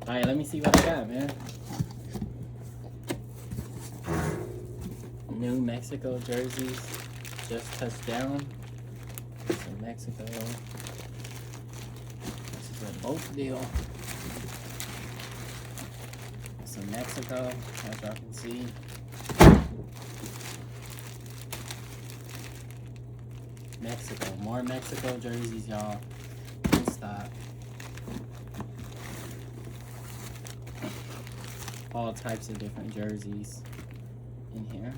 Alright, let me see what I got, man. New Mexico jerseys just touched down. From Mexico. This is a boat deal. It's in Mexico, as y'all can see. Mexico, more Mexico jerseys, y'all. In stock. All types of different jerseys in here.